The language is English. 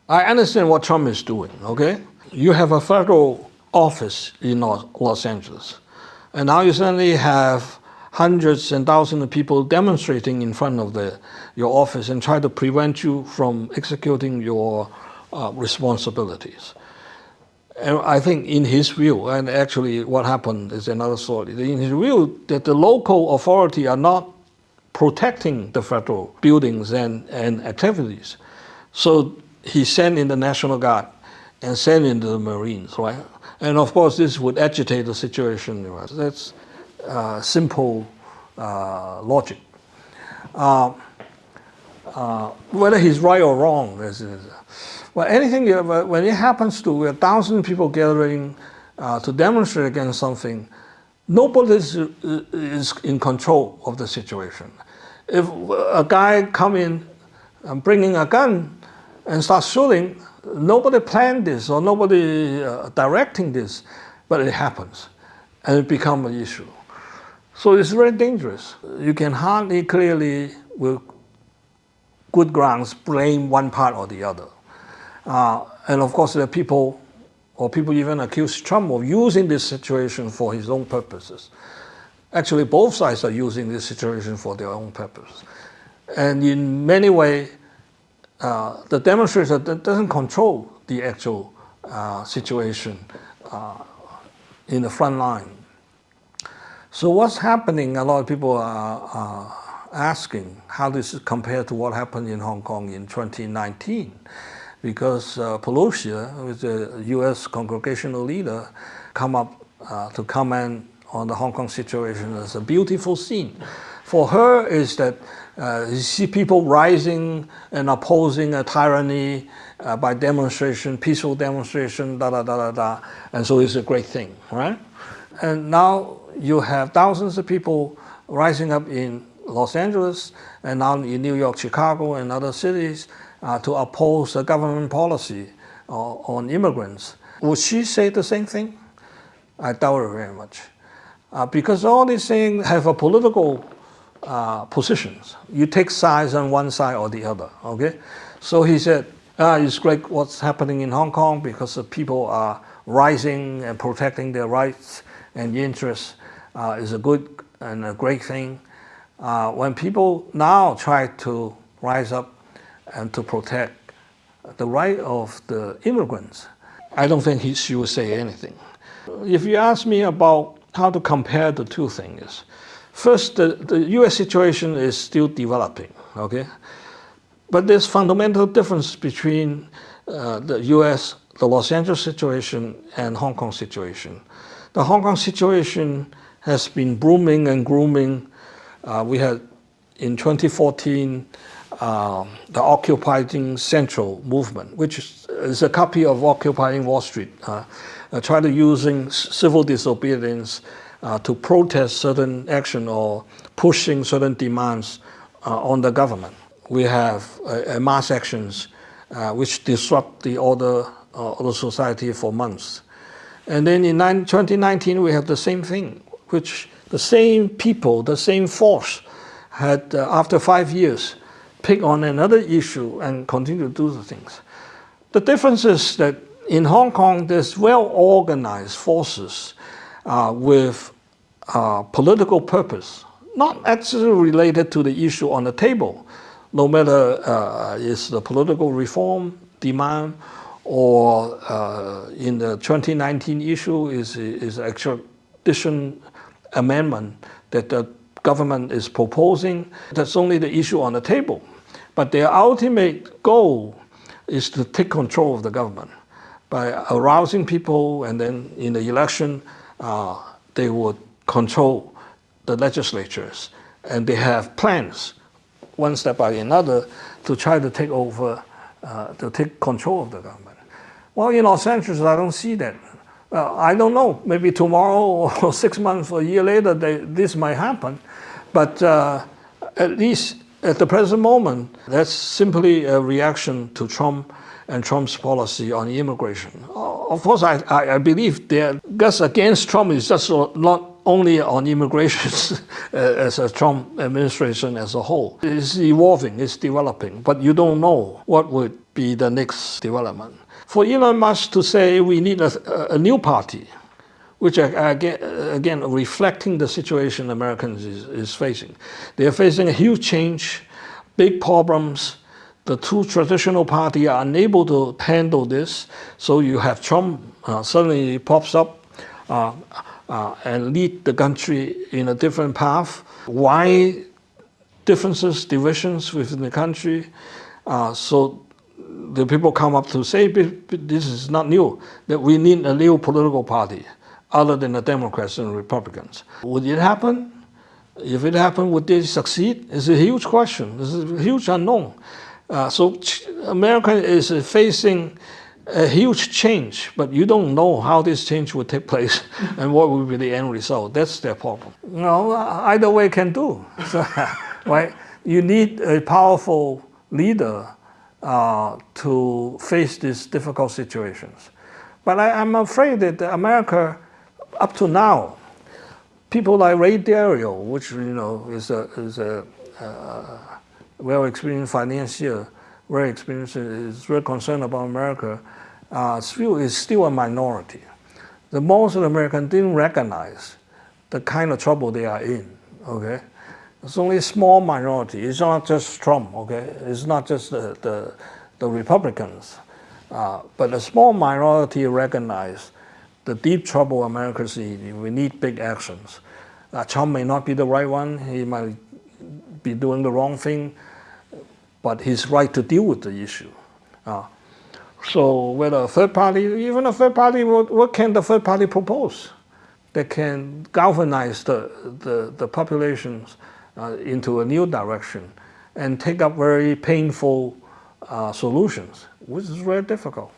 I understand what Trump is doing, okay? You have a federal office in Los Angeles, and now you suddenly have hundreds and thousands of people demonstrating in front of your office and try to prevent you from executing your responsibilities. And I think in his view, and actually what happened is another story, in his view that the local authority are not protecting the federal buildings and activities. So he sent in the National Guard and sent in the Marines, right? And of course this would agitate the situation. That's simple logic. Whether he's right or wrong, well, anything, when it happens to 1,000 people gathering to demonstrate against something, nobody is in control of the situation. If a guy come in bringing a gun and start shooting, nobody planned this or nobody directing this, but it happens and it becomes an issue. So it's very dangerous. You can hardly clearly, with good grounds, blame one part or the other. And of course, there are people, or people even accuse Trump of using this situation for his own purposes. Actually, both sides are using this situation for their own purpose. And in many ways, the demonstrator doesn't control the actual situation in the front line. So what's happening, a lot of people are asking how this compares to what happened in Hong Kong in 2019. Because Pelosi, who is a U.S. congregational leader, come up to comment on the Hong Kong situation as a beautiful scene. For her is that you see people rising and opposing a tyranny by demonstration, peaceful demonstration, and so it's a great thing, right? And now you have thousands of people rising up in Los Angeles and now in New York, Chicago, and other cities to oppose the government policy on immigrants. Would she say the same thing? I doubt it very much. Because all these things have a political positions. You take sides on one side or the other, okay? So he said, it's great what's happening in Hong Kong because the people are rising and protecting their rights and interests is a good and a great thing. When people now try to rise up and to protect the right of the immigrants, I don't think she will say anything. If you ask me about how to compare the two things, first, the U.S. situation is still developing, okay? But there's fundamental difference between the U.S., the Los Angeles situation, and Hong Kong situation. The Hong Kong situation has been booming and grooming. We had, in 2014, the Occupying Central movement, which is a copy of Occupying Wall Street, try to using civil disobedience to protest certain action or pushing certain demands on the government. We have mass actions which disrupt the order of the society for months. And then in 2019, we have the same thing, which the same people, the same force had, after 5 years, pick on another issue and continue to do the things. The difference is that in Hong Kong, there's well-organized forces with political purpose, not actually related to the issue on the table, no matter is the political reform demand or in the 2019 issue is extradition amendment that the government is proposing. That's only the issue on the table. But their ultimate goal is to take control of the government by arousing people, and then in the election, they would control the legislatures. And they have plans, one step by another, to try to take over, to take control of the government. Well, in Los Angeles, I don't see that. I don't know, maybe tomorrow or 6 months or a year later, this might happen. But at least at the present moment, that's simply a reaction to Trump and Trump's policy on immigration. Of course, I believe their guts against Trump is just not only on immigration as a Trump administration as a whole. It's evolving, it's developing, but you don't know what would be the next development. For Elon Musk to say we need a new party, which again reflecting the situation Americans is facing. They are facing a huge change, big problems. The two traditional parties are unable to handle this, so you have Trump suddenly pops up and lead the country in a different path. Why differences, divisions within the country? So the people come up to say this is not new, that we need a new political party other than the Democrats and Republicans. Would it happen? If it happened, would they succeed? It's a huge question. It's a huge unknown. So America is facing a huge change, but you don't know how this change will take place and what will be the end result. That's their problem. No, either way can do. So, right? You need a powerful leader to face these difficult situations. But I'm afraid that America, up to now, people like Ray Dalio, which is a well-experienced financier, very experienced, is very concerned about America, is still a minority. The most of the Americans didn't recognize the kind of trouble they are in. Okay, it's only a small minority. It's not just Trump. Okay, it's not just the Republicans, but a small minority recognize the deep trouble America's in. We need big actions. Trump may not be the right one. He might be doing the wrong thing, but he's right to deal with the issue. So whether a third party, even a third party, what can the third party propose that can galvanize the populations into a new direction and take up very painful solutions, which is very difficult.